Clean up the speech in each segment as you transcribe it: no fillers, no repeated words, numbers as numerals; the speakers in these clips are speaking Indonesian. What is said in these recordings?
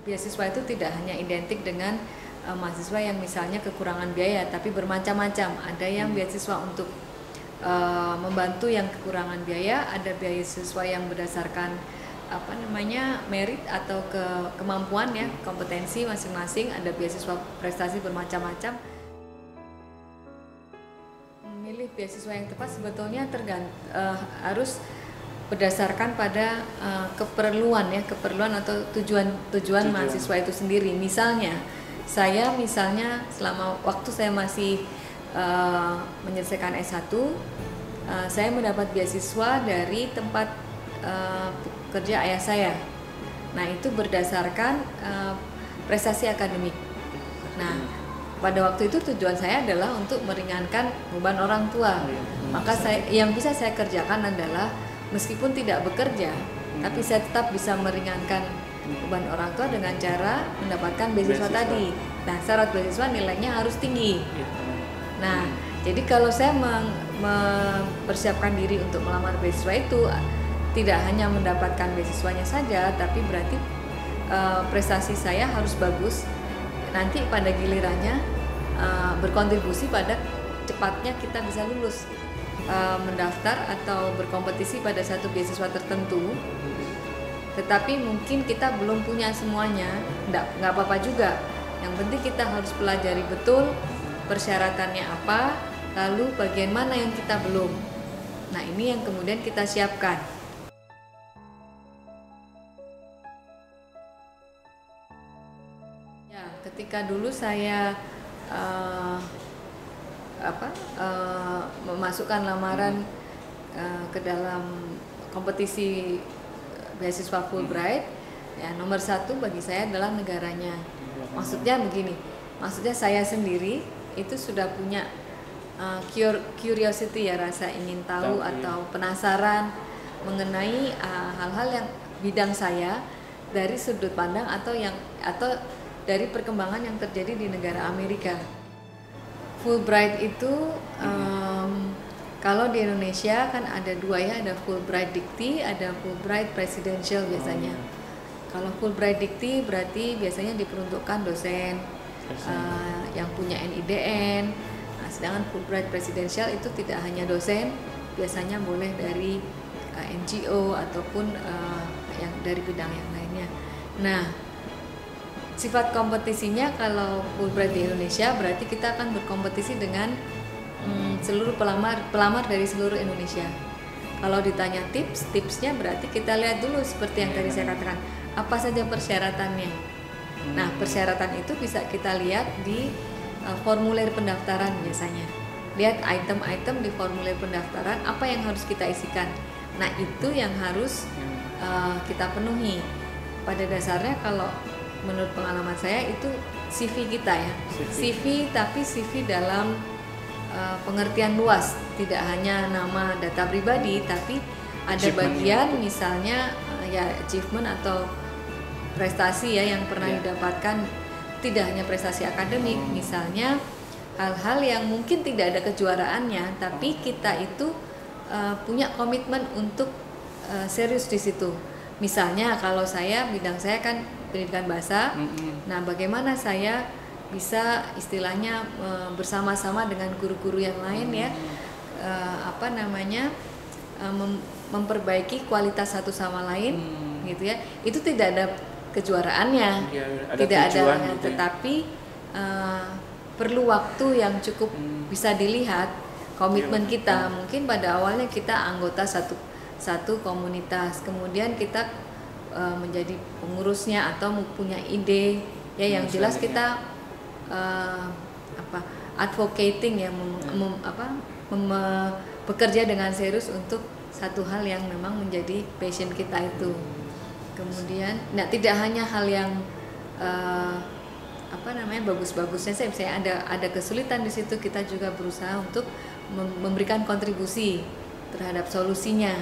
Beasiswa itu tidak hanya identik dengan mahasiswa yang misalnya kekurangan biaya, tapi bermacam-macam. Ada yang beasiswa untuk membantu yang kekurangan biaya, ada beasiswa yang berdasarkan merit atau kemampuan ya, kompetensi masing-masing, ada beasiswa prestasi bermacam-macam. Memilih beasiswa yang tepat sebetulnya harus berdasarkan pada keperluan atau tujuan mahasiswa itu sendiri. Misalnya selama waktu saya masih menyelesaikan S1, saya mendapat beasiswa dari tempat kerja ayah saya. Nah, itu berdasarkan prestasi akademik. Nah, pada waktu itu tujuan saya adalah untuk meringankan beban orang tua. Maka yang bisa saya kerjakan adalah meskipun tidak bekerja, tapi saya tetap bisa meringankan beban orang tua dengan cara mendapatkan beasiswa tadi. Nah, syarat beasiswa nilainya harus tinggi. Nah, jadi kalau saya mempersiapkan diri untuk melamar beasiswa itu, tidak hanya mendapatkan beasiswanya saja, tapi berarti prestasi saya harus bagus. Nanti pada gilirannya berkontribusi pada cepatnya kita bisa lulus. Mendaftar atau berkompetisi pada satu beasiswa tertentu, tetapi mungkin kita belum punya semuanya, nggak apa-apa juga. Yang penting kita harus pelajari betul persyaratannya apa, lalu bagian mana yang kita belum. Nah, ini yang kemudian kita siapkan. Ya, ketika dulu saya memasukkan lamaran ke dalam kompetisi beasiswa Fulbright, ya nomor satu bagi saya adalah negaranya. Maksudnya begini, maksudnya saya sendiri itu sudah punya curiosity ya, rasa ingin tahu atau penasaran mengenai hal-hal yang bidang saya dari sudut pandang atau dari perkembangan yang terjadi di negara Amerika. Fulbright itu kalau di Indonesia kan ada dua ya, ada Fulbright Dikti, ada Fulbright Presidential biasanya. Kalau Fulbright Dikti berarti biasanya diperuntukkan dosen yang punya NIDN. Nah, sedangkan Fulbright Presidential itu tidak hanya dosen, biasanya boleh dari NGO ataupun yang dari bidang yang lainnya. Nah, sifat kompetisinya kalau Fulbright di Indonesia berarti kita akan berkompetisi dengan seluruh pelamar dari seluruh Indonesia. Kalau ditanya tipsnya berarti kita lihat dulu seperti yang tadi saya katakan, apa saja persyaratannya. Nah, persyaratan itu bisa kita lihat di formulir pendaftaran biasanya. Lihat item-item di formulir pendaftaran, apa yang harus kita isikan. Nah, itu yang harus kita penuhi. Pada dasarnya kalau menurut pengalaman saya itu CV kita ya, CV tapi CV dalam pengertian luas, tidak hanya nama data pribadi, tapi ada bagian misalnya ya achievement atau prestasi ya yang pernah didapatkan, tidak hanya prestasi akademik, misalnya hal-hal yang mungkin tidak ada kejuaraannya, tapi kita itu punya komitmen untuk serius di situ. Misalnya kalau bidang saya kan pendidikan bahasa. Nah, bagaimana saya bisa istilahnya bersama-sama dengan guru-guru yang lain ya, memperbaiki kualitas satu sama lain, gitu ya. Itu tidak ada kejuaraannya, tidak ada, tetapi perlu waktu yang cukup bisa dilihat komitmen kita. Mungkin pada awalnya kita anggota satu komunitas, kemudian kita menjadi pengurusnya atau punya ide ya, yang jelas kita advocating ya, bekerja dengan serius untuk satu hal yang memang menjadi passion kita itu. Kemudian tidak hanya hal yang bagus-bagusnya, saya ada kesulitan di situ, kita juga berusaha untuk memberikan kontribusi terhadap solusinya.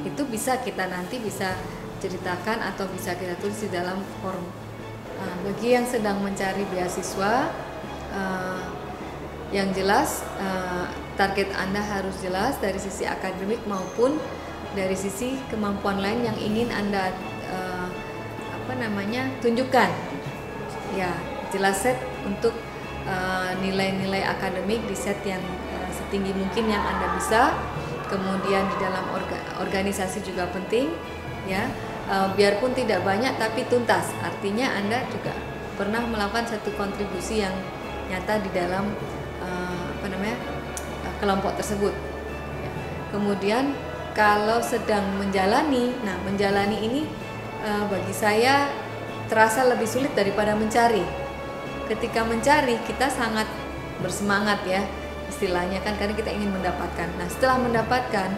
Itu bisa kita nanti bisa ceritakan atau bisa kita tulis di dalam form. Bagi yang sedang mencari beasiswa, yang jelas target Anda harus jelas dari sisi akademik maupun dari sisi kemampuan lain yang ingin Anda tunjukkan. Ya, jelas set untuk nilai-nilai akademik di set yang setinggi mungkin yang Anda bisa. Kemudian di dalam organisasi juga penting, ya. Biarpun tidak banyak tapi tuntas. Artinya Anda juga pernah melakukan satu kontribusi yang nyata di dalam kelompok tersebut. Kemudian kalau sedang menjalani ini bagi saya terasa lebih sulit daripada mencari. Ketika mencari kita sangat bersemangat ya, istilahnya kan, karena kita ingin mendapatkan. Nah, setelah mendapatkan,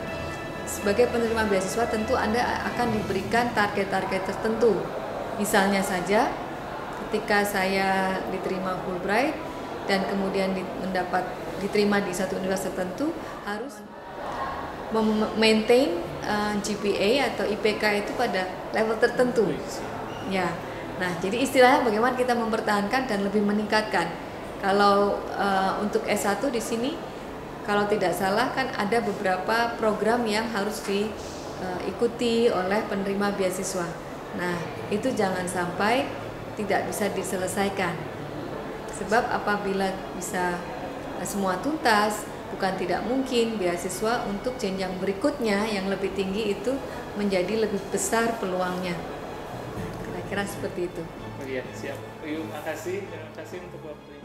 sebagai penerima beasiswa tentu Anda akan diberikan target-target tertentu. Misalnya saja ketika saya diterima Fulbright dan kemudian diterima di satu universitas tertentu, harus maintain GPA atau IPK itu pada level tertentu. Ya. Nah, jadi istilahnya bagaimana kita mempertahankan dan lebih meningkatkan. Kalau untuk S1 di sini, kalau tidak salah kan ada beberapa program yang harus diikuti oleh penerima beasiswa. Nah, itu jangan sampai tidak bisa diselesaikan. Sebab apabila bisa semua tuntas, bukan tidak mungkin beasiswa untuk jenjang berikutnya yang lebih tinggi itu menjadi lebih besar peluangnya. Kira-kira seperti itu. Oh iya, siap. Terima kasih untuk waktunya.